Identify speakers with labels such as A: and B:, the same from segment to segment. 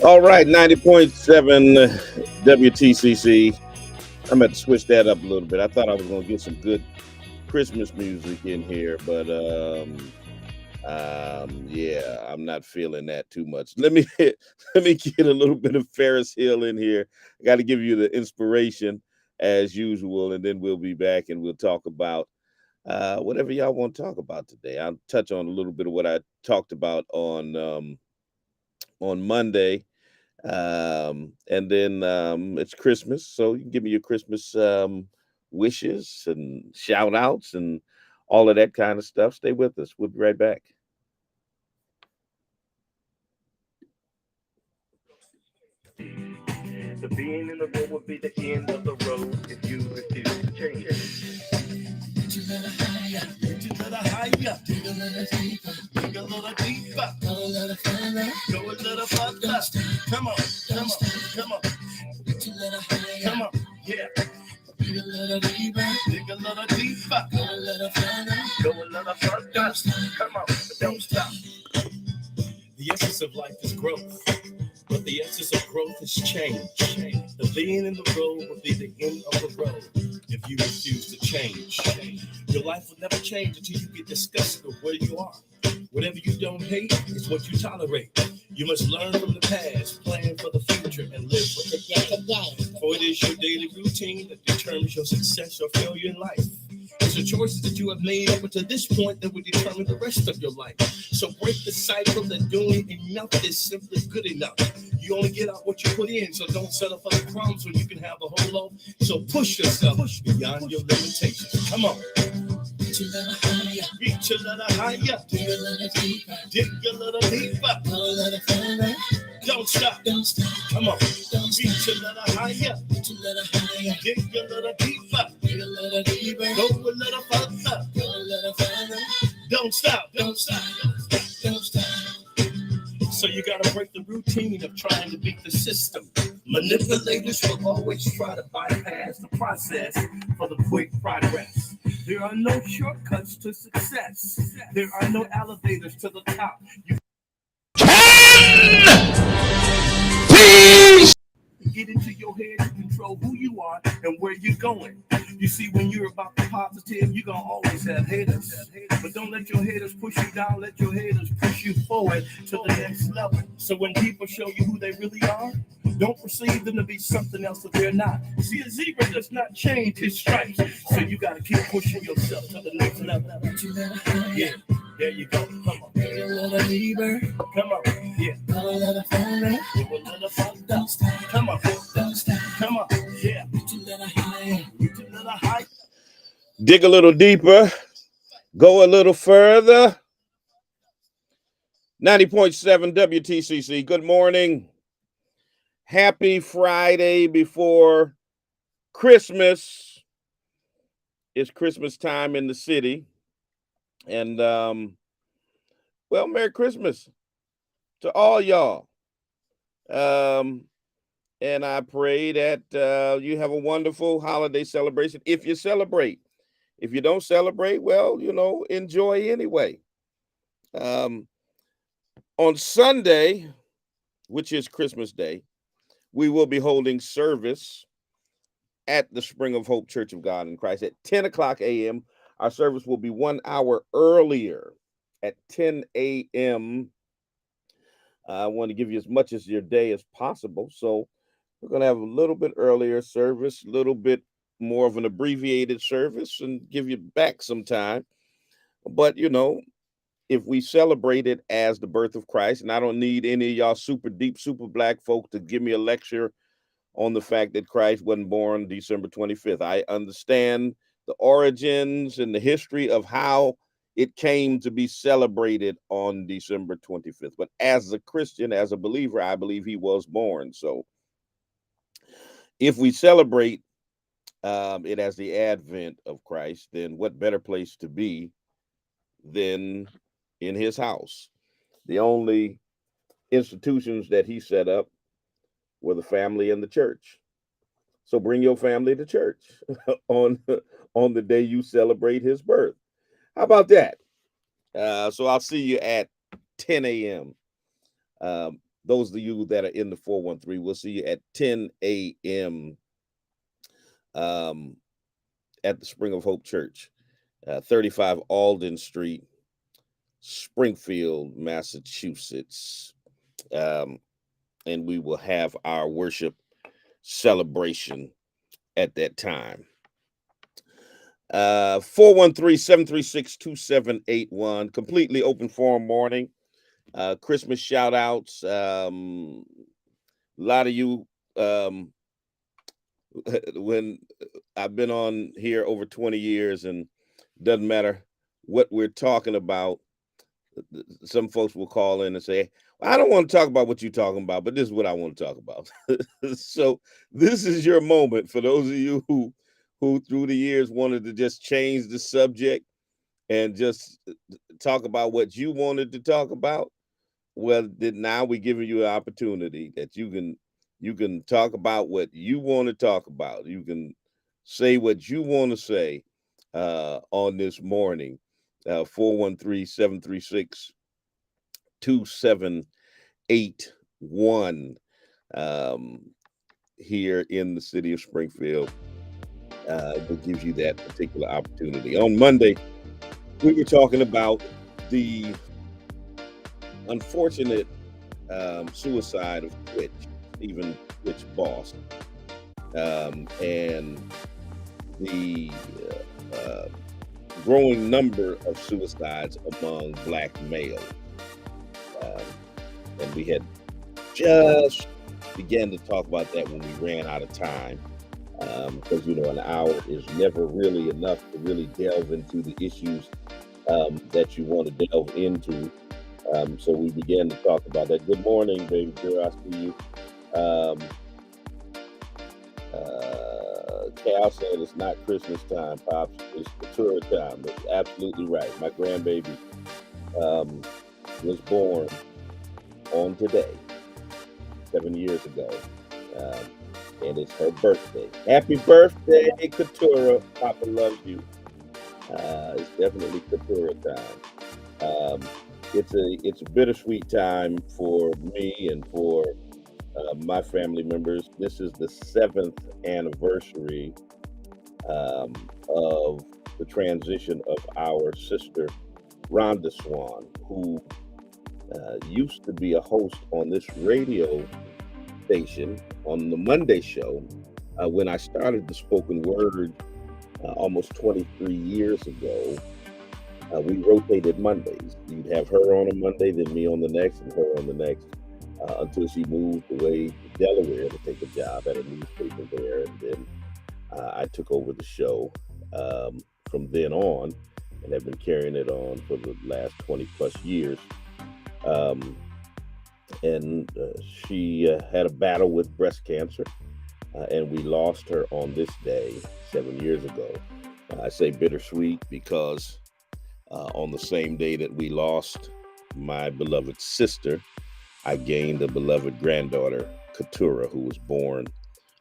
A: All right, 90.7 WTCC. I'm going to switch that up a little bit. I thought I was going to get some good Christmas music in here, but yeah, I'm not feeling that too much. Let me get a little bit of Ferris Hill in here. I got to give you the inspiration as usual, and then we'll be back and we'll talk about whatever y'all want to talk about today. I'll touch on a little bit of what I talked about on Monday. And then it's Christmas, so you can give me your Christmas wishes and shout outs and all of that kind of stuff. Stay with us. We'll be right back. The being in the road will be the end of the road if you refuse to change. Get a little higher, get a little higher, dig a little deeper, dig a little deeper, go a little further, go a little further. Come on, come on, come on, get a little higher, come on, yeah. Dig a little deeper, dig a little deeper, go a little further, go a little further. Don't stop, come on, but don't stop. The essence of life is growth, but the essence of growth is change. The being in the road will be the end of the road if you refuse to change. Your life will never change until you get disgusted with where you are. Whatever you don't hate is what you tolerate. You must learn from the past, plan for the future, and live for today. For it is your daily routine that determines your success or failure in life. It's the choices that you have made up until this point that will determine the rest of your life. So break the cycle that doing enough is simply good enough. You only get out what you put in, so don't settle for the crumbs when you can have a whole loaf. So push yourself beyond your limitations. Come on. Reach a little higher, reach a little higher, dig a little deeper, dig a little deeper, go a little further. Don't stop, don't stop. Come on, don't reach a little higher, reach a little higher, dig a little deeper, dig a little deeper, go a little further, go a little further. Don't stop, don't stop, don't stop, don't stop. So you gotta break the routine of trying to beat the system. Manipulators will always try to bypass the process for the quick progress. There are no shortcuts to success. There are no elevators to the top. You get into your head to control who you are and where you're going. You see, when you're about the positive, you're gonna always have haters. But don't let your haters push you down, let your haters push you forward to the next level. So when people show you who they really are, don't perceive them to be something else that they're not. See, a zebra does not change his stripes. So you gotta keep pushing yourself to the next level. Yeah, there you go. Come on. A little deeper. Come on. Yeah. A little further. A little further. Don't stop. Come on. Don't stop. Come on. Yeah. Reach a little higher. Reach a little higher. Dig a little deeper. Go a little further. 90.7 WTCC. Good morning. Happy Friday before Christmas. It's Christmas time in the city. And, well, Merry Christmas to all y'all. Um, and I pray that you have a wonderful holiday celebration if you celebrate. If you don't celebrate, well, enjoy anyway. Um, on Sunday, which is Christmas Day, we will be holding service at the Spring of Hope Church of God in Christ at 10 o'clock a.m. Our service will be 1 hour earlier at 10 a.m. I want to give you as much as your day as possible. So we're going to have a little bit earlier service, a little bit more of an abbreviated service, and give you back some time. But, if we celebrate it as the birth of Christ, and I don't need any of y'all super deep, super black folk to give me a lecture on the fact that Christ wasn't born December 25th. I understand the origins and the history of how it came to be celebrated on December 25th. But as a Christian, as a believer, I believe he was born. So if we celebrate it as the advent of Christ, then what better place to be than in his house? The only institutions that he set up were the family and the church. So bring your family to church on on the day you celebrate his birth. How about that? So I'll see you at 10 a.m. those of you that are in the 413, we'll see you at 10 a.m. At the Spring of Hope Church, 35 Alden Street, Springfield, Massachusetts. And we will have our worship celebration at that time. 413-736-2781, completely open forum morning. Christmas shout outs. A lot of you, when I've been on here over 20 years, and doesn't matter what we're talking about, some folks will call in and say, I don't want to talk about what you're talking about, but this is what I want to talk about. So this is your moment for those of you who through the years wanted to just change the subject and just talk about what you wanted to talk about. Well, now we're giving you an opportunity that you can talk about what you want to talk about. You can say what you want to say on this morning. 413-736-2781 here in the city of Springfield. That gives you that particular opportunity. On Monday, we were talking about the unfortunate suicide of Twitch, even Twitch boss, and the growing number of suicides among Black males. And we had just began to talk about that when we ran out of time, because an hour is never really enough to really delve into the issues that you want to delve into. So we began to talk about that. Good morning, baby girl. I see you. Cal said it's not Christmas time, Pops. It's Katura time. That's absolutely right. My grandbaby was born on today, 7 years ago. And it's her birthday. Happy birthday, Katura. Papa loves you. It's definitely Katura time. It's a bittersweet time for me and for my family members. This is the 7th anniversary of the transition of our sister Rhonda Swan, who used to be a host on this radio station on the Monday show when I started the spoken word almost 23 years ago. We rotated Mondays. You'd have her on a Monday, then me on the next, and her on the next, until she moved away to Delaware to take a job at a newspaper there. And then I took over the show from then on, and have been carrying it on for the last 20 plus years. And she had a battle with breast cancer, and we lost her on this day 7 years ago. I say bittersweet because on the same day that we lost my beloved sister, I gained a beloved granddaughter, Katura, who was born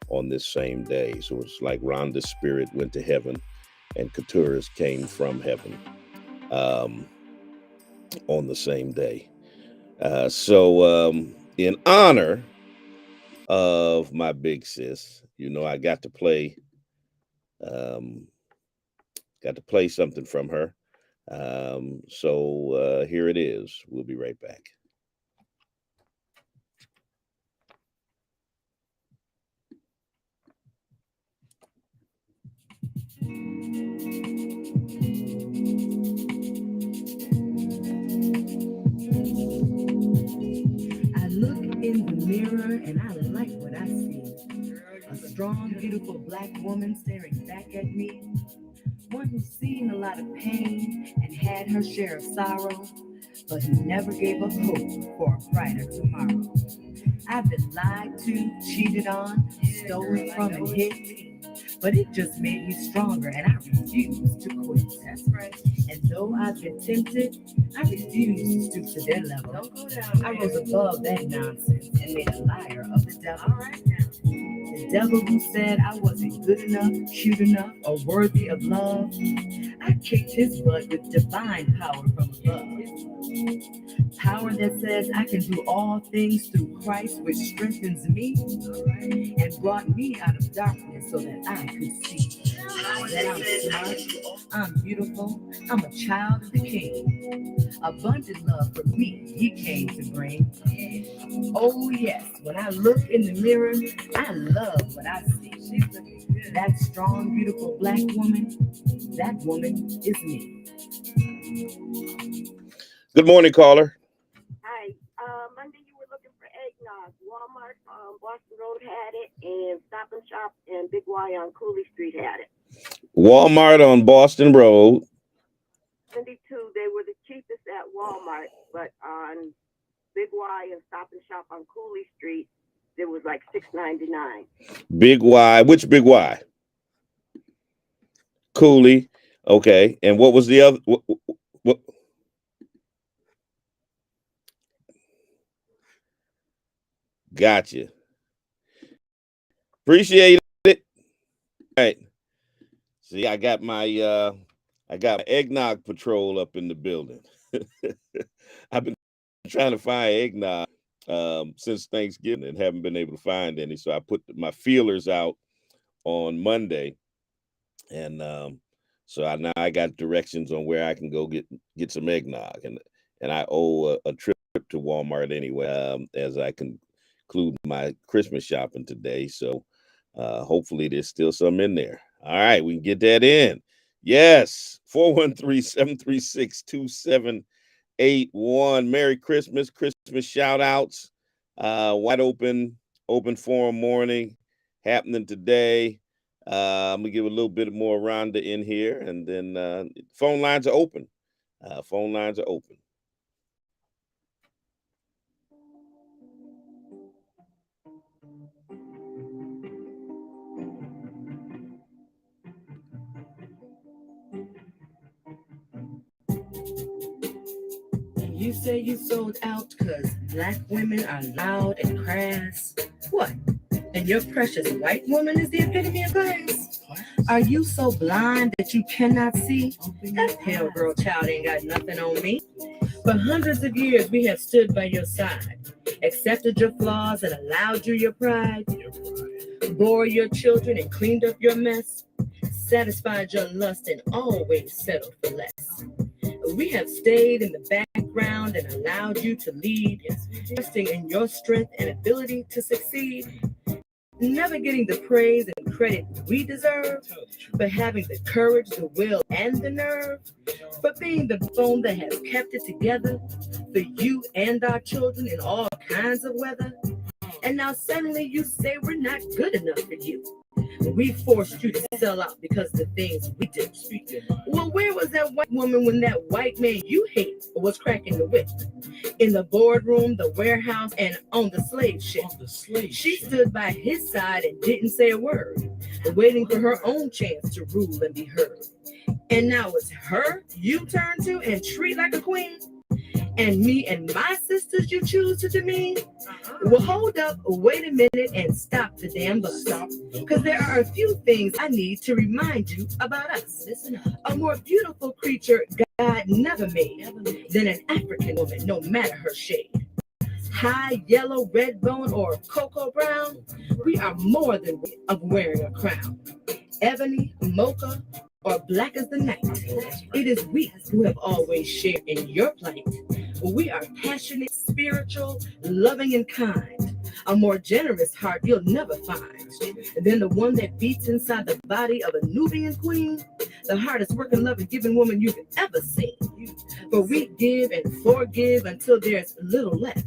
A: on this same day. So it's like Rhonda's spirit went to heaven and Katura's came from heaven on the same day. So in honor of my big sis, I got to play something from her. So here it is. We'll be right back.
B: I look in the mirror and I like what I see. A strong, beautiful Black woman staring back at me. One who's seen a lot of pain and had her share of sorrow, but who never gave up hope for a brighter tomorrow. I've been lied to, cheated on, stolen from and hit, but it just made me stronger and I refuse to quit. That's right. And though I've been tempted, I refuse to stoop to their level. Don't go down. I rose above that nonsense and made a liar of the devil. All right now. The devil who said I wasn't good enough, cute enough, or worthy of love, I kicked his butt with divine power from above. Power that says I can do all things through Christ, which strengthens me and brought me out of darkness so that I could see that I'm smart, I'm beautiful, I'm a child of the King. Abundant love for me He came to bring. Oh yes, when I look in the mirror, I love what I see. That strong, beautiful black woman, that woman is me.
A: Good morning, caller.
C: Hi. Monday you were looking for eggnog. Walmart on Boston Road had it, and Stop and Shop and Big Y on Cooley Street had it.
A: Walmart on Boston Road.
C: 72, they were the cheapest at Walmart, but on Big Y and Stop and Shop on Cooley Street, it was like $6.99.
A: Big Y. Which Big Y? Cooley. Okay. And what was the other? What? Gotcha. Appreciate it. All right. See, I got my eggnog patrol up in the building. I've been trying to find eggnog since Thanksgiving and haven't been able to find any. So I put my feelers out on Monday, and so now I got directions on where I can go get some eggnog, and I owe a trip to Walmart anyway as I conclude my Christmas shopping today. So hopefully there's still some in there. All right, we can get that in. Yes, 413-736-2781. Merry Christmas, Christmas shout outs. Wide open forum morning happening today. I'm gonna give a little bit more Rhonda in here, and then phone lines are open. Phone lines are open.
B: You say you sold out because black women are loud and crass. What? And your precious white woman is the epitome of class? Are you so blind that you cannot see? That pale girl child ain't got nothing on me. For hundreds of years we have stood by your side, accepted your flaws and allowed you your pride, bore your children and cleaned up your mess, satisfied your lust and always settled for less. We have stayed in the background and allowed you to lead, trusting in your strength and ability to succeed, never getting the praise and credit we deserve, but having the courage, the will, and the nerve, for being the bone that has kept it together for you and our children in all kinds of weather. And now suddenly you say we're not good enough for you. We forced you to sell out because of the things we did. Well, where was that white woman when that white man you hate was cracking the whip? In the boardroom, the warehouse, and on the slave ship. She stood by his side and didn't say a word, waiting for her own chance to rule and be heard. And now it's her you turn to and treat like a queen? And me and my sisters you choose to demean? Well, hold up, wait a minute, and stop the damn bus. Because there are a few things I need to remind you about us. A more beautiful creature God never made than an African woman, no matter her shade. High yellow, red bone, or cocoa brown, we are more than of wearing a crown. Ebony, mocha, or black as the night, it is we who have always shared in your plight. We are passionate, spiritual, loving, and kind. A more generous heart you'll never find than the one that beats inside the body of a Nubian queen, the hardest working, loving, giving woman you've ever seen. For we give and forgive until there's little left.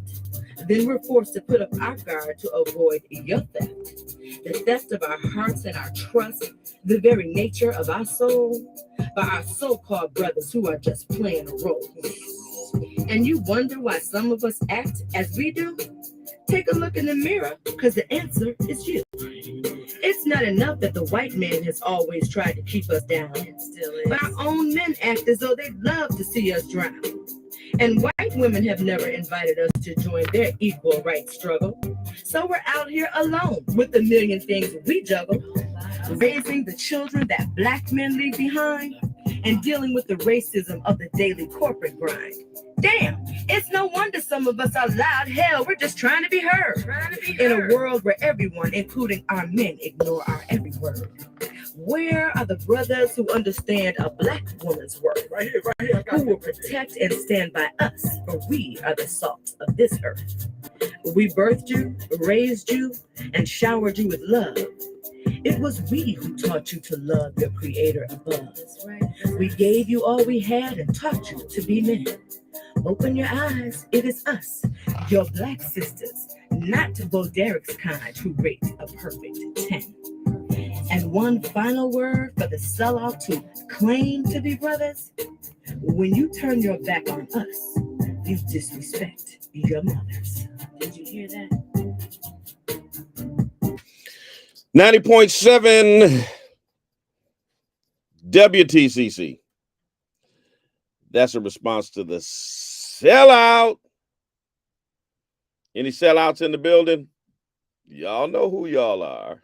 B: Then we're forced to put up our guard to avoid your theft. The theft of our hearts and our trust, the very nature of our soul, by our so-called brothers who are just playing a role. And you wonder why some of us act as we do? Take a look in the mirror, because the answer is you. It's not enough that the white man has always tried to keep us down, but our own men act as though they'd love to see us drown. And white women have never invited us to join their equal rights struggle. So we're out here alone with a million things we juggle, raising the children that black men leave behind, and dealing with the racism of the daily corporate grind. Damn, it's no wonder some of us are loud. Hell, we're just trying to be heard. In a world where everyone, including our men, ignore our every word. Where are the brothers who understand a black woman's worth? Right here. Who will protect and stand by us, for we are the salt of this earth. We birthed you, raised you, and showered you with love. It was we who taught you to love your creator above. We gave you all we had and taught you to be men. Open your eyes, it is us, your black sisters, not Bo Derek's kind, who rate a perfect 10. And one final word for the sellouts who claim to be brothers. When you turn your back on us, you disrespect your mothers. Did you hear that?
A: 90.7 WTCC. That's a response to the sellout. Any sellouts in the building? Y'all know who y'all are.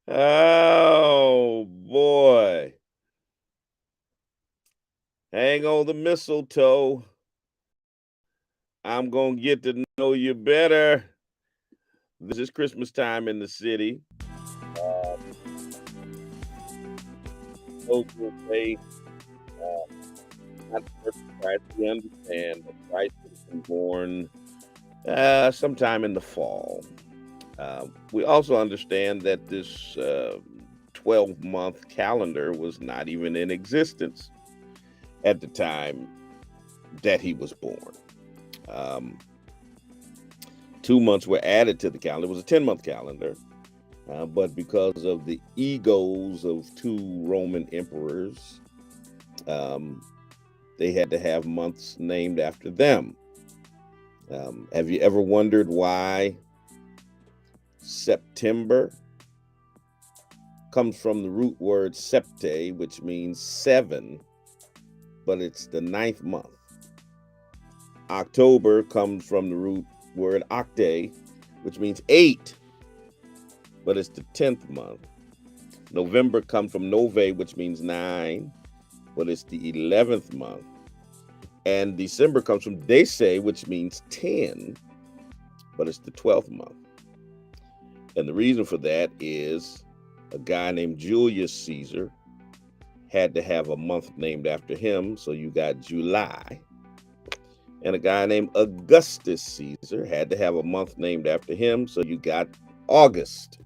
A: Oh, boy. Hang on the mistletoe. I'm going to get to know you better. This is Christmas time in the city. Folks will say, not the birth of Christ. We understand that Christ was born sometime in the fall. We also understand that this 12-month calendar was not even in existence at the time that he was born. 2 months were added to the calendar. It was a 10-month calendar, but because of the egos of two Roman emperors, they had to have months named after them. Have you ever wondered why September comes from the root word septe, which means 7, but it's the 9th month? October comes from the root word octe, which means 8, but it's the 10th month. November comes from nove, which means 9, but it's the 11th month. And December comes from dece, which means 10, but it's the 12th month. And the reason for that is a guy named Julius Caesar had to have a month named after him, so you got July. And a guy named Augustus Caesar had to have a month named after him, so you got August.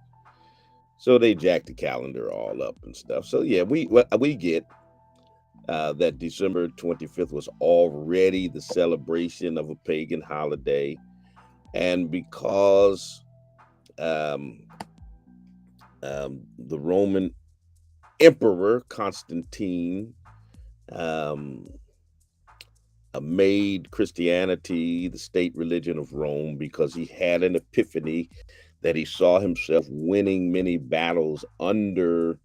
A: So they jacked the calendar all up and stuff. So yeah, we get that December 25th was already the celebration of a pagan holiday. And because the Roman Emperor Constantine made Christianity the state religion of Rome, because he had an epiphany that he saw himself winning many battles under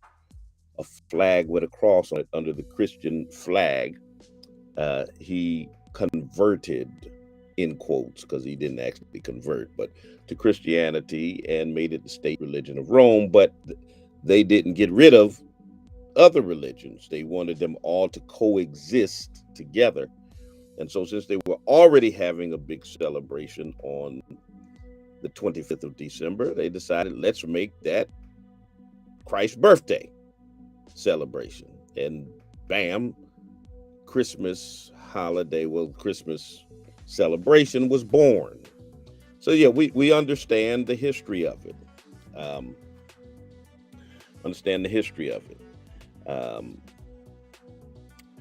A: a flag with a cross on it, under the Christian flag. He converted, in quotes, because he didn't actually convert, but to Christianity, and made it the state religion of Rome. But they didn't get rid of other religions. They wanted them all to coexist together. And so since they were already having a big celebration on the 25th of December, they decided, let's make that Christ's birthday celebration. And bam, Christmas holiday, Christmas celebration was born. So yeah, we understand the history of it.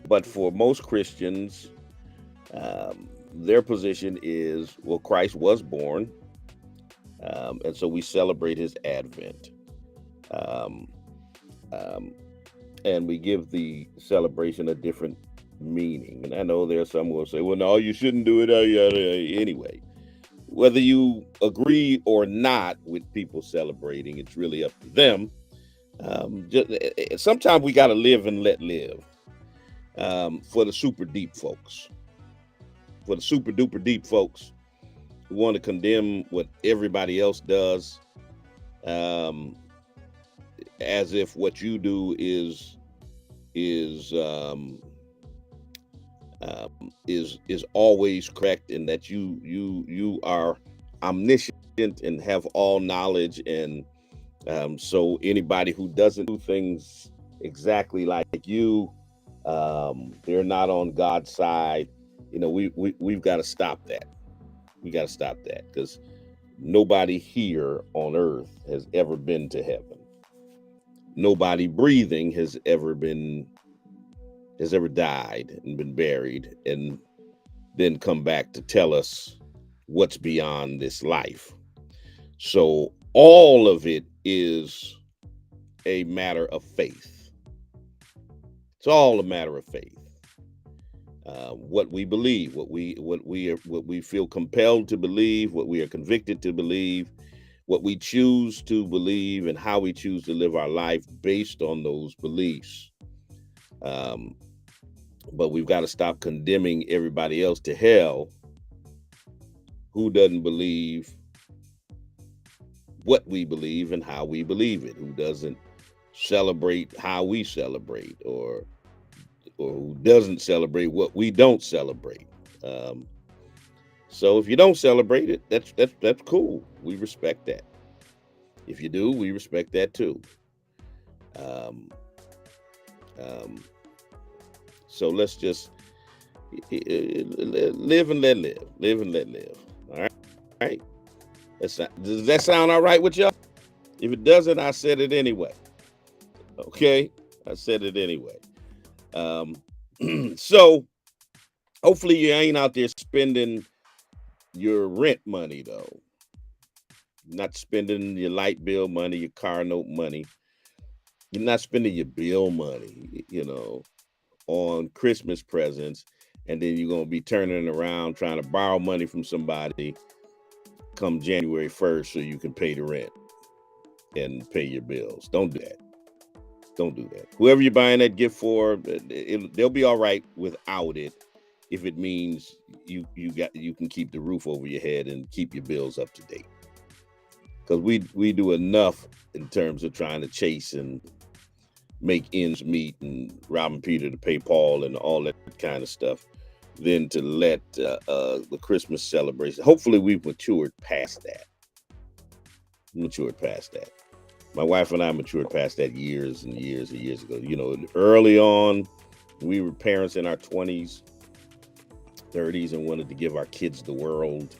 A: But for most Christians, their position is, well, Christ was born, and so we celebrate his advent. And we give the celebration a different meaning. And I know there are some who will say, well, no, you shouldn't do it. Anyway, whether you agree or not with people celebrating, it's really up to them. Sometimes we got to live and let live. For the super deep folks, for the super duper deep folks who want to condemn what everybody else does, as if what you do is is always correct, and that you are omniscient and have all knowledge, and so anybody who doesn't do things exactly like you, they're not on God's side. We've got to stop that. We got to stop that, because nobody here on earth has ever been to heaven. Nobody breathing has ever died and been buried and then come back to tell us what's beyond this life. So all of it is a matter of faith. It's all a matter of faith. What we believe, what we feel compelled to believe, what we are convicted to believe, what we choose to believe, and how we choose to live our life based on those beliefs. But we've got to stop condemning everybody else to hell who doesn't believe what we believe and how we believe it, who doesn't celebrate how we celebrate, or who doesn't celebrate what we don't celebrate. So if you don't celebrate it, that's cool. We respect that. If you do, we respect that too. So let's just live and let live. Live and let live. All right. All right. Does that sound all right with y'all? If it doesn't, I said it anyway. Okay, I said it anyway. So hopefully you ain't out there spending your rent money, though. Not spending your light bill money, your car note money. You're not spending your bill money, on Christmas presents, and then you're going to be turning around trying to borrow money from somebody come January 1st so you can pay the rent and pay your bills. Don't do that. Don't do that. Whoever you're buying that gift for, they'll be all right without it, if it means you can keep the roof over your head and keep your bills up to date. Because we do enough in terms of trying to chase and make ends meet and robbing Peter to pay Paul and all that kind of stuff, than to let the Christmas celebration. Hopefully we've matured past that. My wife and I matured past that years and years and years ago. Early on, we were parents in our 20s, 30s, and wanted to give our kids the world.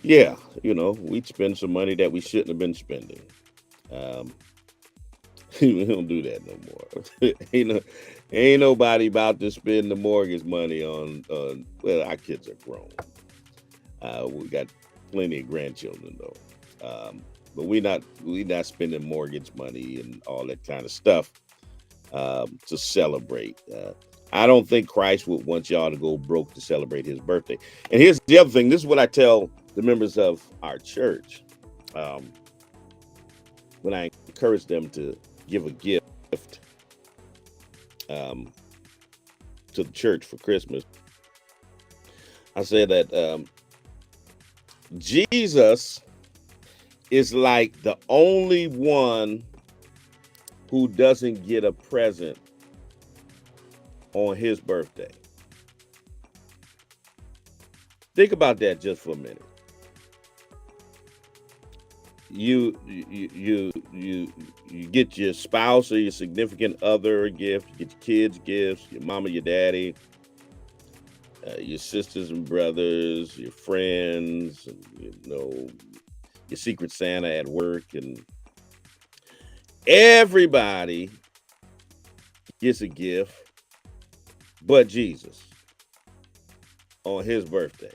A: Yeah, we'd spend some money that we shouldn't have been spending. We don't do that no more. Ain't nobody about to spend the mortgage money on. Well, our kids are grown. We got plenty of grandchildren though. But we not spending mortgage money and all that kind of stuff to celebrate. I don't think Christ would want y'all to go broke to celebrate his birthday. And here's the other thing. This is what I tell the members of our church when I encourage them to give a gift to the church for Christmas. I say that Jesus is like the only one who doesn't get a present on his birthday. Think about that just for a minute. You get your spouse or your significant other a gift, you get your kids gifts, your mama, your daddy, your sisters and brothers, your friends, and, your Secret Santa at work, and everybody gets a gift but Jesus on his birthday.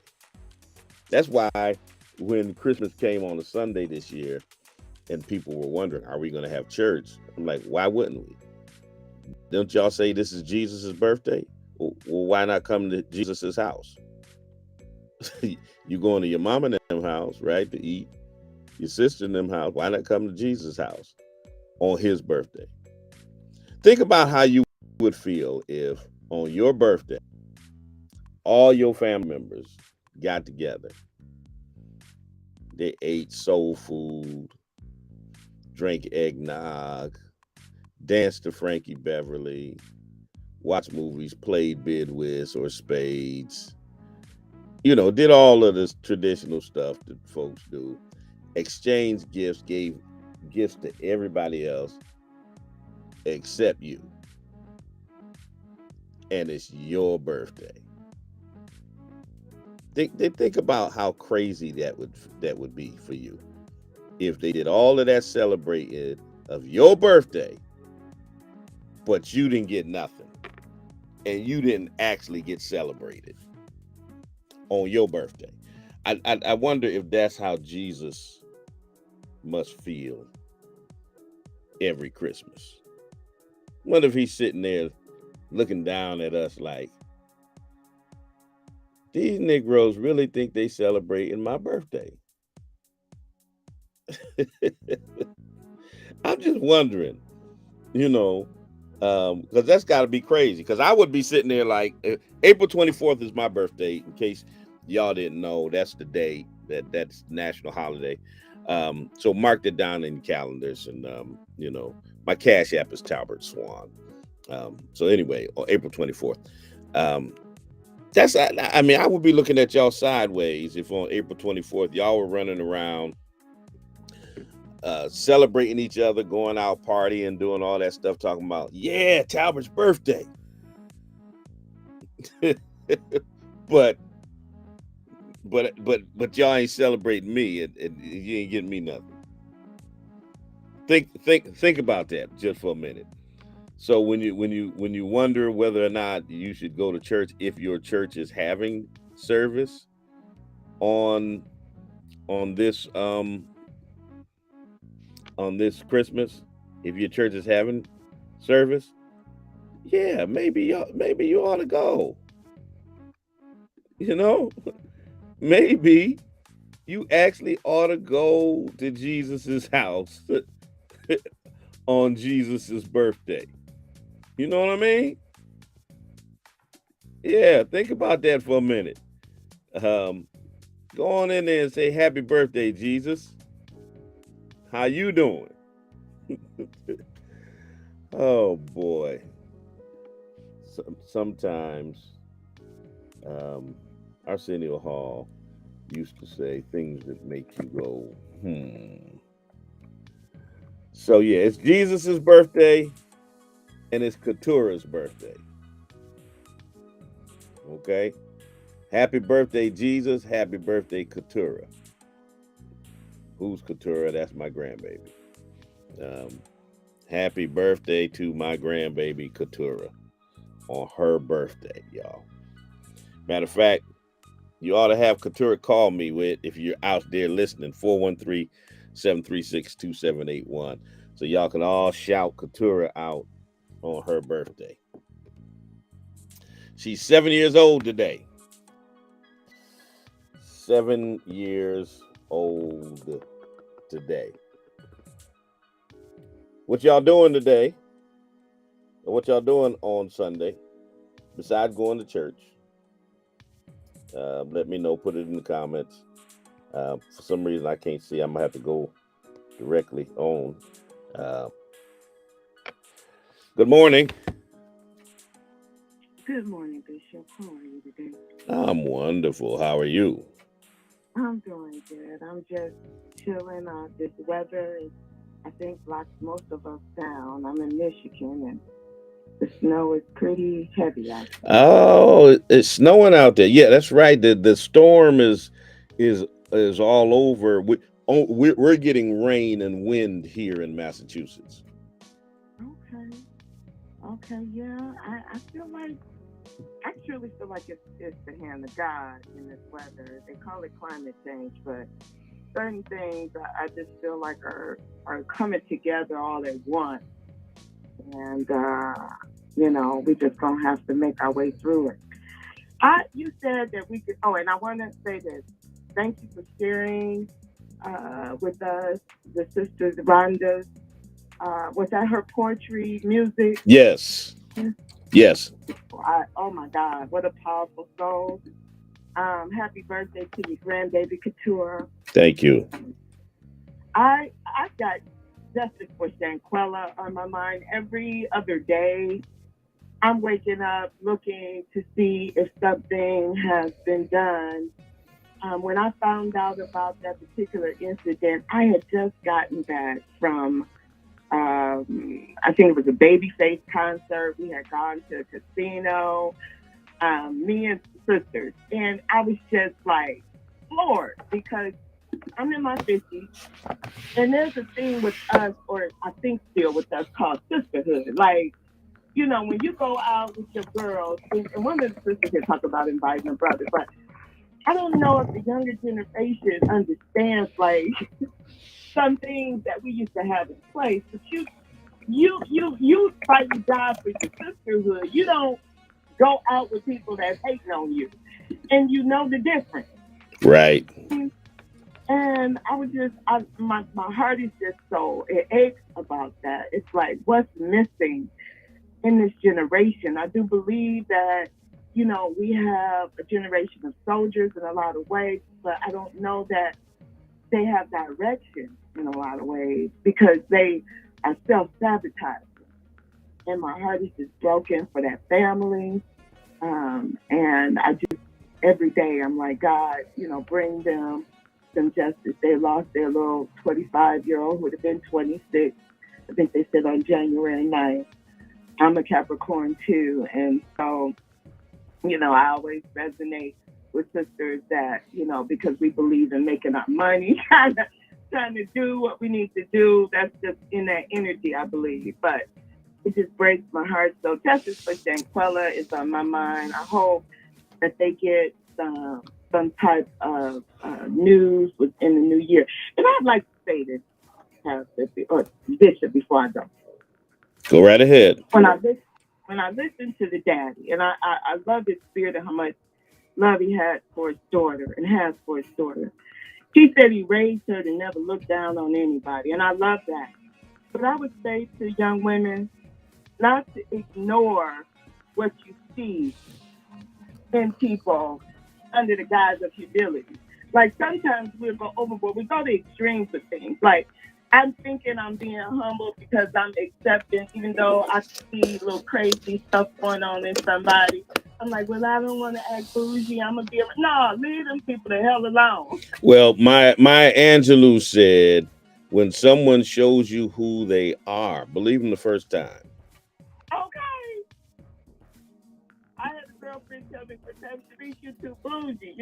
A: That's why when Christmas came on a Sunday this year and people were wondering, are we going to have church? I'm like, why wouldn't we? Don't y'all say this is Jesus's birthday? Well, why not come to Jesus's house? You going to your mom and them house, right, to eat. Your sister in them house. Why not come to Jesus' house on his birthday? Think about how you would feel if on your birthday, all your family members got together. They ate soul food, drink eggnog, dance to Frankie Beverly, watch movies, played bid whist or spades, did all of this traditional stuff that folks do, exchange gifts, gave gifts to everybody else except you. And it's your birthday. Think about how crazy that would be for you if they did all of that celebrating of your birthday, but you didn't get nothing, and you didn't actually get celebrated on your birthday. I wonder if that's how Jesus must feel every Christmas. Wonder if he's sitting there looking down at us like, these Negroes really think they celebrating my birthday. I'm just wondering, because that's got to be crazy. Because I would be sitting there like, April 24th is my birthday. In case y'all didn't know, that's the day that's national holiday. So mark it down in calendars, and my Cash App is Talbert Swan. So anyway, on April 24th, I would be looking at y'all sideways if on April 24th y'all were running around celebrating each other, going out partying, doing all that stuff, talking about, yeah, Talbert's birthday. but y'all ain't celebrating me, and you ain't getting me nothing. Think about that just for a minute. So when you wonder whether or not you should go to church, if your church is having service on this Christmas, if your church is having service, yeah, maybe you ought to go. Maybe you actually ought to go to Jesus's house on Jesus's birthday. You know what I mean? Yeah, think about that for a minute. Go on in there and say, happy birthday, Jesus. How you doing? Oh, boy. Sometimes Arsenio Hall used to say things that make you go, So, yeah, it's Jesus's birthday. And it's Keturah's birthday. Okay? Happy birthday, Jesus. Happy birthday, Keturah. Who's Keturah? That's my grandbaby. Happy birthday to my grandbaby, Keturah, on her birthday, y'all. Matter of fact, you ought to have Keturah call me if you're out there listening, 413-736-2781. So y'all can all shout Keturah out on her birthday. She's 7 years old today. 7 years old today. What y'all doing today? Or what y'all doing on Sunday besides going to church? Let me know. Put it in the comments. For some reason I can't see. I'm gonna have to go directly on. Good morning.
C: Good morning, Bishop. How are you today?
A: I'm wonderful. How are you?
C: I'm doing good. I'm just chilling. This weather is, I think, locks most of us down. I'm in Michigan, and the snow is pretty heavy out there.
A: Oh, it's snowing out there. Yeah, that's right. The storm is all over. We're getting rain and wind here in Massachusetts.
C: Okay, yeah. I truly feel like it's the hand of God in this weather. They call it climate change, but certain things I just feel like are coming together all at once. And, we just gonna have to make our way through it. You said that we could, and I want to say this. Thank you for sharing with us, the sisters Rhonda's, was that her poetry, music?
A: Yes. Yes.
C: Oh my God, what a powerful soul. Happy birthday to your grandbaby Keturah.
A: Thank you.
C: I've got justice for Shanquella on my mind every other day. I'm waking up looking to see if something has been done. When I found out about that particular incident, I had just gotten back from, I think it was a Babyface concert. We had gone to a casino, me and sisters. And I was just like, Lord, because I'm in my 50s, and there's a thing with us, or I think still with us, called sisterhood. Like, when you go out with your girls, and one of the sisters here talk about inviting a brother, but I don't know if the younger generation understands like some things that we used to have in place. But you fight and die for your sisterhood. You don't go out with people that hating on you, and you know the difference.
A: Right.
C: And I was just, my heart is just so, it aches about that. It's like, what's missing in this generation? I do believe that, we have a generation of soldiers in a lot of ways, but I don't know that they have direction in a lot of ways because they are self-sabotaging. And my heart is just broken for that family. And I just, every day, I'm like, God, bring them some justice. They lost their little 25-year-old who would have been 26. I think they said on January 9th. I'm a Capricorn too. And so, I always resonate with sisters that, because we believe in making our money, trying to do what we need to do. That's just in that energy, I believe. But it just breaks my heart. So justice for Shanquella is on my mind. I hope that they get some type of news within the new year. And I'd like to say this, Pastor, or Bishop, before I go.
A: Go right ahead.
C: When I listen to the daddy, and I love his spirit and how much love he had for his daughter and has for his daughter. He said he raised her to never look down on anybody, and I love that. But I would say to young women, not to ignore what you see in people under the guise of humility. Like sometimes we'll go overboard. We go to extremes with things. Like I'm thinking I'm being humble because I'm accepting, even though I see little crazy stuff going on in somebody. I'm like, well, I don't want to act bougie. I'm gonna be no, leave them people the hell alone.
A: Well, my Angelou said, when someone shows you who they are, believe them the first time.
C: Okay. I had a girlfriend tell me for time, Sharice, you're too bougie.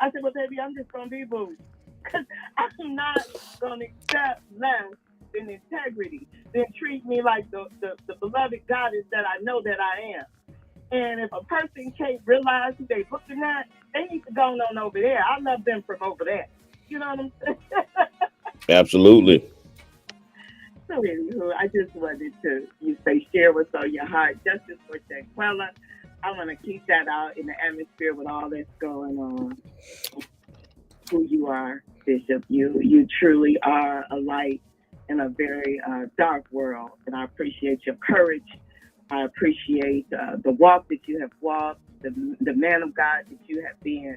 C: I said, well, baby, I'm just gonna be bougie. Because I'm not gonna accept less than integrity. Then treat me like the beloved goddess that I know that I am. And if a person can't realize who they're looking at, they need to go on over there. I love them from over there. You know what I'm saying?
A: Absolutely.
C: So anywho, I just wanted to share what's on your heart. Justice for Shanquella. I want to keep that out in the atmosphere with all that's going on. Who you are, Bishop. You truly are a light in a very dark world. And I appreciate your courage. I appreciate the walk that you have walked, the man of God that you have been.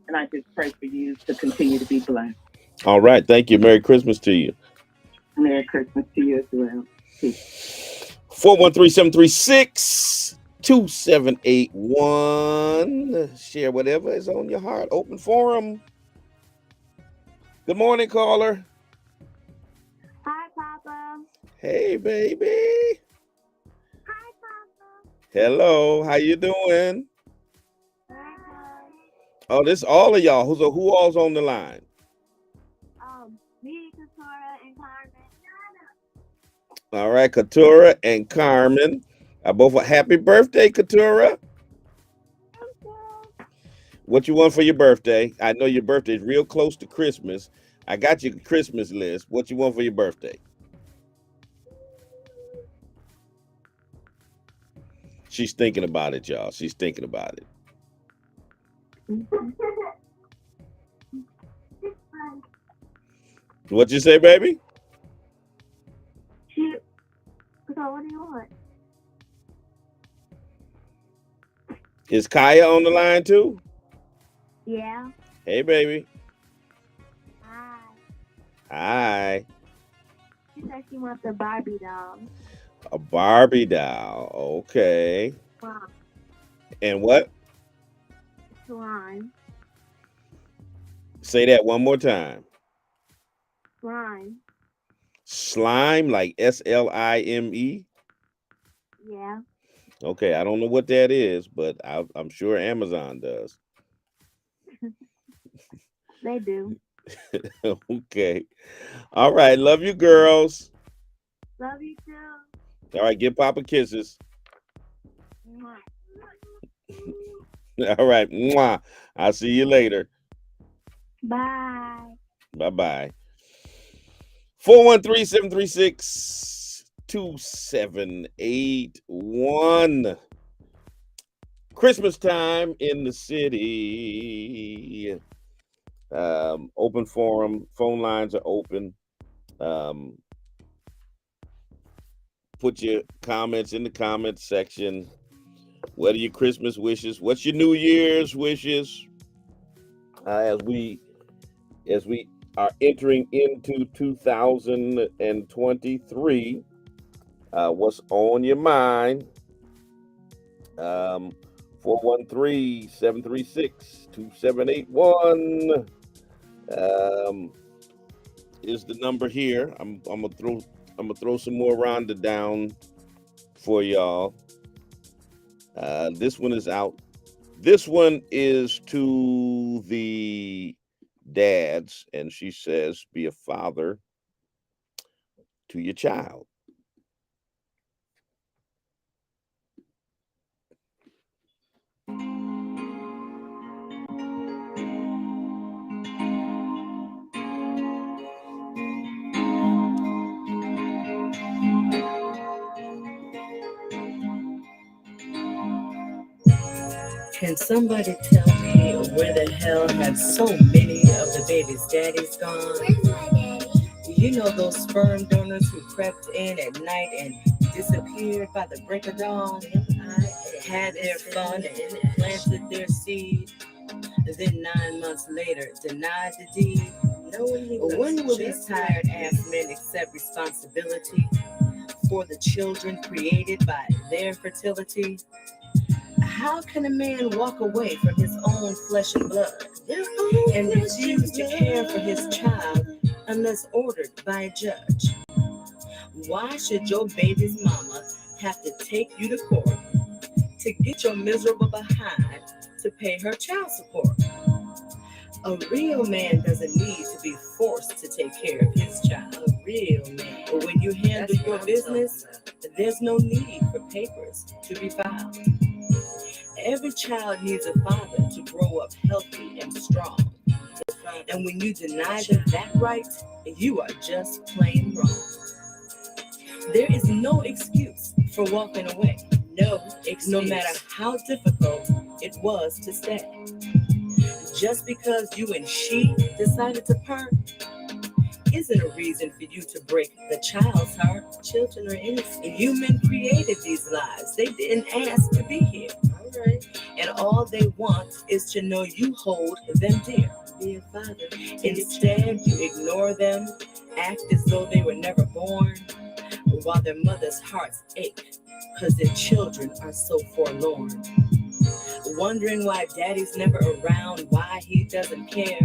C: And I just pray for you to continue to be blessed.
A: All right. Thank you. Merry Christmas to you.
C: Merry Christmas to you as well.
A: 413-736-2781. Share whatever is on your heart. Open forum. Good morning, caller.
D: Hi, Papa.
A: Hey, baby.
D: Hi, Papa.
A: Hello. How you doing?
D: Hi.
A: Oh, this all of y'all. Who all's on the line?
D: Me, Katora, and Carmen.
A: All right, Katura and Carmen. Both a happy birthday, Katura. What you want for your birthday? I know your birthday is real close to Christmas. I got your Christmas list. What you want for your birthday? She's thinking about it, y'all. She's thinking about it. What you say, baby?
D: So what do you want?
A: Is Kaya on the line too?
D: Yeah.
A: Hey, baby.
D: Hi.
A: Hi.
D: She said she wants a Barbie doll.
A: A Barbie doll. Okay.
D: Wow.
A: And what?
D: Slime.
A: Say that one more time.
D: Slime.
A: Slime, like SLIME.
D: Yeah.
A: Okay, I don't know what that is, but I'm sure Amazon does.
D: They do.
A: Okay. All right. Love you, girls.
D: Love you too.
A: All right. Give Papa kisses.
D: Mwah.
A: All right. Mwah. I'll see you later.
D: Bye.
A: Bye bye. 413-736-2781. Christmas time in the city. Open forum. Phone lines are open. Put your comments in the comments section. What are your Christmas wishes? What's your New Year's wishes? As we are entering into 2023, what's on your mind? 413-736-2781 is the number here. I'm gonna throw some more Rhonda down for y'all. This one is out. This one is to the dads, and she says, be a father to your child.
B: Can somebody tell me where the hell have so many of the baby's daddies gone?
D: Where's my daddy?
B: You know those sperm donors who crept in at night and disappeared by the break of dawn? Had their fun and planted their seed, then 9 months later denied the deed. When will these tired ass men accept responsibility for the children created by their fertility? How can a man walk away from his own flesh and blood and refuse to care for his child unless ordered by a judge? Why should your baby's mama have to take you to court to get your miserable behind to pay her child support? A real man doesn't need to be forced to take care of his child. A real man. But when you handle your business, there's no need for papers to be filed. Every child needs a father to grow up healthy and strong. And when you deny them that right, you are just plain wrong. There is no excuse for walking away. No excuse. No matter how difficult it was to stay. Just because you and she decided to part isn't a reason for you to break the child's heart. Children are innocent. Human created these lives. They didn't ask to be here. All right. And all they want is to know you hold them dear. Be a father. Instead, you ignore them, act as though they were never born, while their mother's hearts ache because their children are so forlorn. Wondering why daddy's never around, why he doesn't care,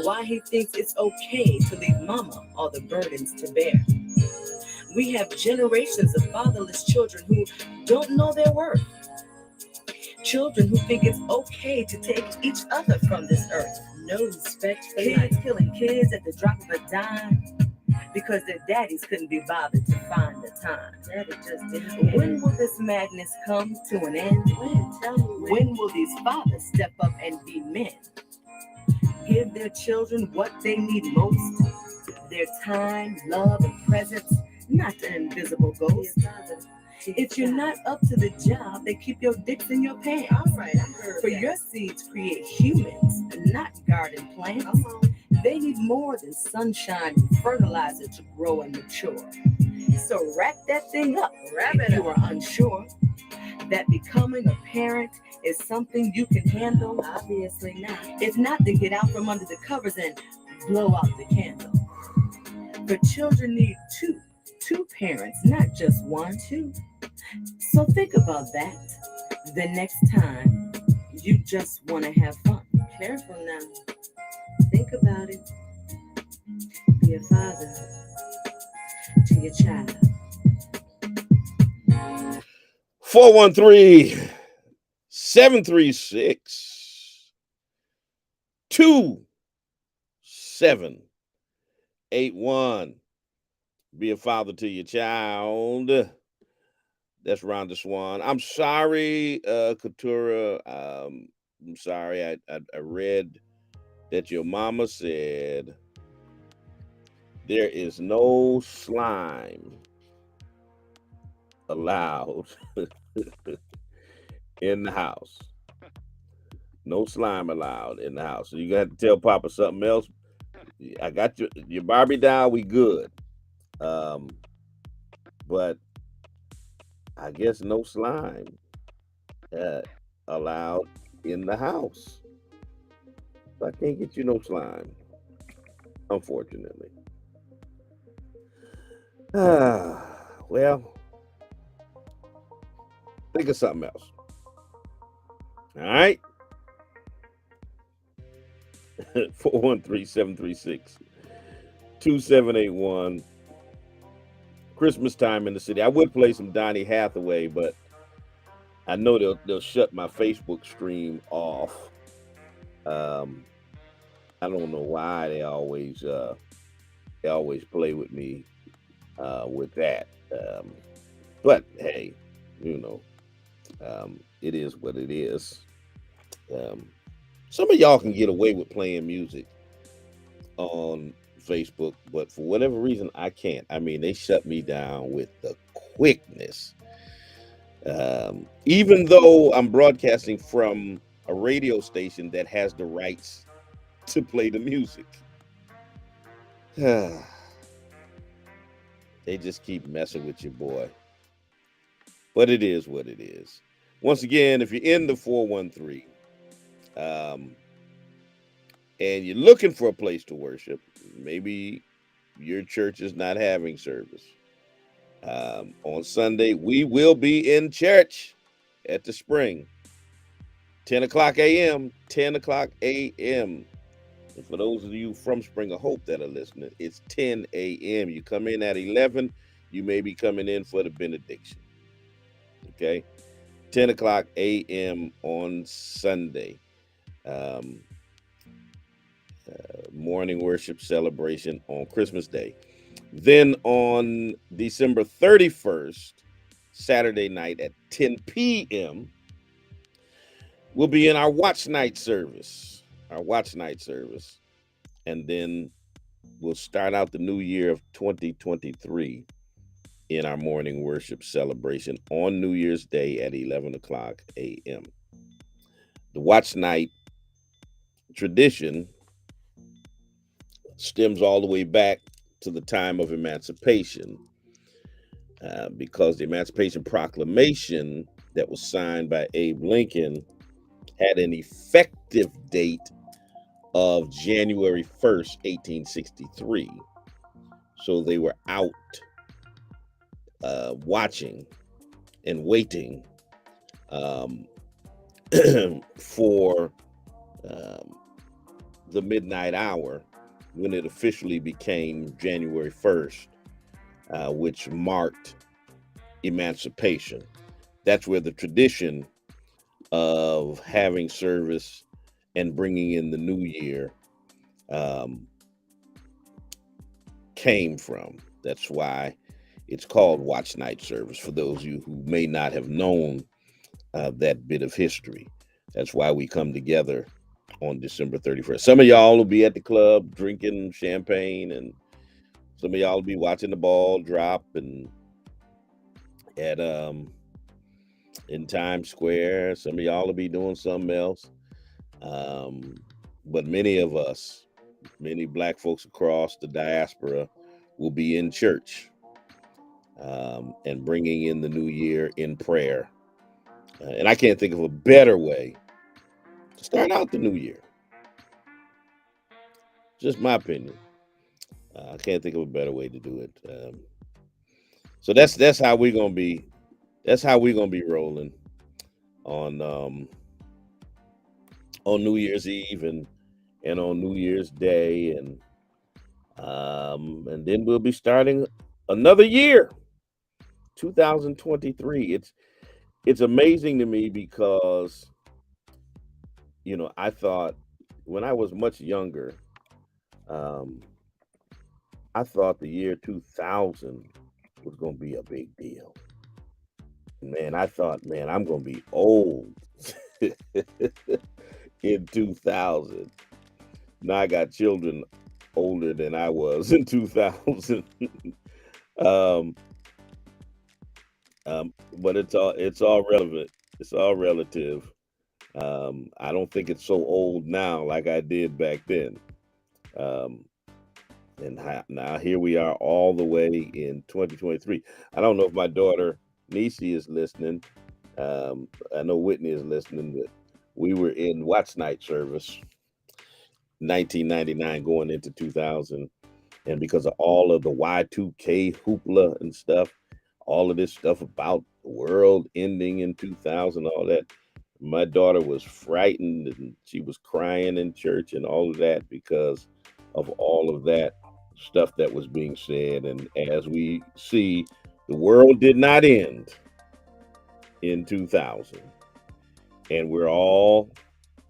B: why he thinks it's okay to leave mama all the burdens to bear. We have generations of fatherless children who don't know their worth. Children who think it's okay to take each other from this earth. No respect for kids killing kids at the drop of a dime because their daddies couldn't be bothered to find the time. Daddy just didn't. When will this madness come to an end? When will these fathers step up and be men? Give their children what they need most, their time, love, and presence, not an invisible ghost. If you're not up to the job, they keep your dicks in your pants. All right, for your seeds create humans, not garden plants. They need more than sunshine and fertilizer to grow and mature. So wrap that thing up if you are unsure that becoming a parent is something you can handle. Obviously not. If not, then get out from under the covers and blow out the candle. For children need two parents, not just one, two. So think about that the next time you just want to have fun. Careful now. Think about it. Be a father to your child.
A: 413-736-2781. Be a father to your child. That's Rhonda Swan. I'm sorry, Katura. I'm sorry. I read that your mama said there is no slime allowed in the house. No slime allowed in the house. So you got to tell Papa something else. I got your Barbie doll. We good. But I guess no slime allowed in the house. So I can't get you no slime, unfortunately. Well, think of something else. All right. 413-736-2781. Christmas time in the city. I would play some Donny Hathaway, but I know they'll shut my Facebook stream off. I don't know why they always play with me with that. But hey, it is what it is. Some of y'all can get away with playing music on Facebook, but for whatever reason, I can't. I mean, they shut me down with the quickness. Even though I'm broadcasting from a radio station that has the rights to play the music. They just keep messing with you, boy. But it is what it is. Once again, if you're in the 413, and you're looking for a place to worship, maybe your church is not having service. On Sunday, we will be in church at the Spring, 10 o'clock a.m., 10 o'clock a.m. And for those of you from Spring of Hope that are listening, it's 10 a.m. You come in at 11, you may be coming in for the benediction. Okay? 10 o'clock a.m. on Sunday. Morning worship celebration on Christmas Day. Then on December 31st, Saturday night at 10 p.m., we'll be in our watch night service. And then we'll start out the new year of 2023 in our morning worship celebration on New Year's Day at 11 o'clock a.m. The watch night tradition stems all the way back to the time of emancipation, because the Emancipation Proclamation that was signed by Abe Lincoln had an effective date of January 1st, 1863. So they were out watching and waiting for the midnight hour when it officially became January 1st, which marked emancipation. That's where the tradition of having service and bringing in the new year came from. That's why it's called watch night service, for those of you who may not have known that bit of history. That's why we come together on December 31st. Some of y'all will be at the club drinking champagne, and some of y'all will be watching the ball drop and at in Times Square. Some of y'all will be doing something else. But many of us, many Black folks across the diaspora, will be in church and bringing in the new year in prayer. And I can't think of a better way to start out the new year. Just my opinion. I can't think of a better way to do it. So that's how we're gonna be. That's how we're gonna be rolling on on New Year's Eve and on New Year's Day, and then we'll be starting another year, 2023. It's amazing to me because I thought when I was much younger, um, I thought the year 2000 was gonna be a big deal. Man, I thought, man, I'm gonna be old in 2000. Now I got children older than I was in 2000. um, but it's all relevant. It's all relative. I don't think it's so old now like I did back then. Um, and now here we are all the way in 2023. I don't know if my daughter Niecy is listening. I know Whitney is listening, but we were in Watch Night service 1999 going into 2000. And because of all of the Y2K hoopla and stuff, all of this stuff about the world ending in 2000, all that, my daughter was frightened and she was crying in church and all of that because of all of that stuff that was being said. And as we see, the world did not end in 2000, and we're all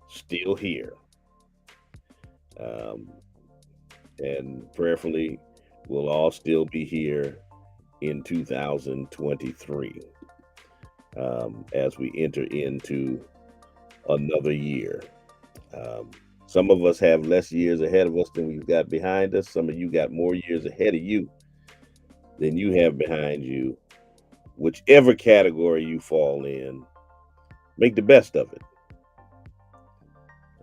A: still here. Um, and prayerfully, we'll all still be here in 2023 as we enter into another year. Some of us have less years ahead of us than we've got behind us. Some of you got more years ahead of you than you have behind you. Whichever category you fall in, make the best of it.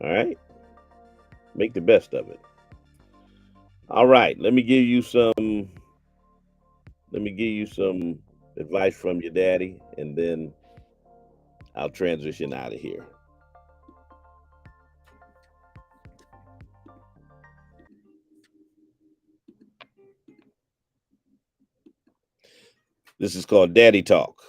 A: All right? Make the best of it. All right, let me give you some advice from your daddy, and then I'll transition out of here. This is called Daddy Talk.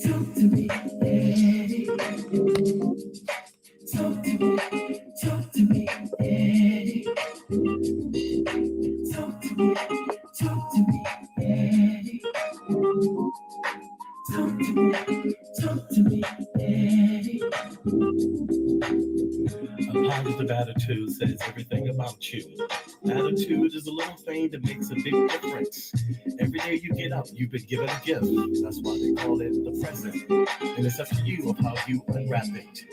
B: Talk to me, daddy. Talk to me, daddy. Talk to me, daddy. Talk to me, daddy.
E: A positive attitude says everything about you. Attitude is a little thing that makes a big difference. Every day you get up, you've been given a gift. That's why they call it the present. And it's up to you of how you unwrap it.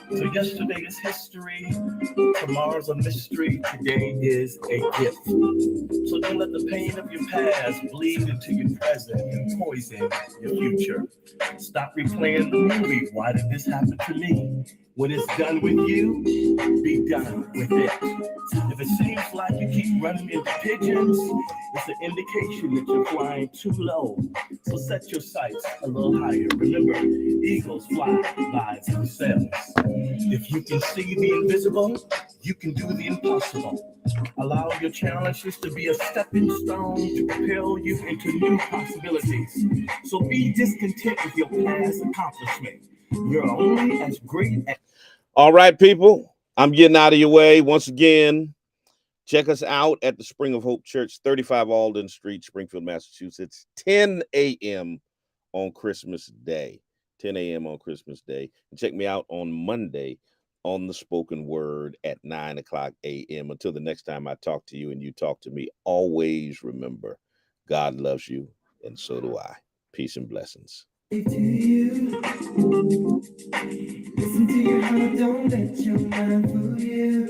E: So yesterday is history, tomorrow's a mystery, today is a gift. So don't let the pain of your past bleed into your present and poison your future. Stop replaying the movie, why did this happen to me? When it's done with you, be done with it. If it seems like you keep running into pigeons, it's an indication that you're flying too low. So set your sights a little higher. Remember, eagles fly by themselves. If you can see the invisible, you can do the impossible. Allow your challenges to be a stepping stone to propel you into new possibilities. So be discontent with your past accomplishment. You're only as great as...
A: All right, people, I'm getting out of your way. Once again, check us out at the Spring of Hope Church, 35 Alden Street, Springfield, Massachusetts, 10 a.m. on Christmas Day. 10 a.m. on Christmas Day. And check me out on Monday on the Spoken Word at 9 o'clock a.m. Until the next time I talk to you and you talk to me, always remember, God loves you, and so do I. Peace and blessings.
B: To you. Listen to your heart, don't let your mind fool you.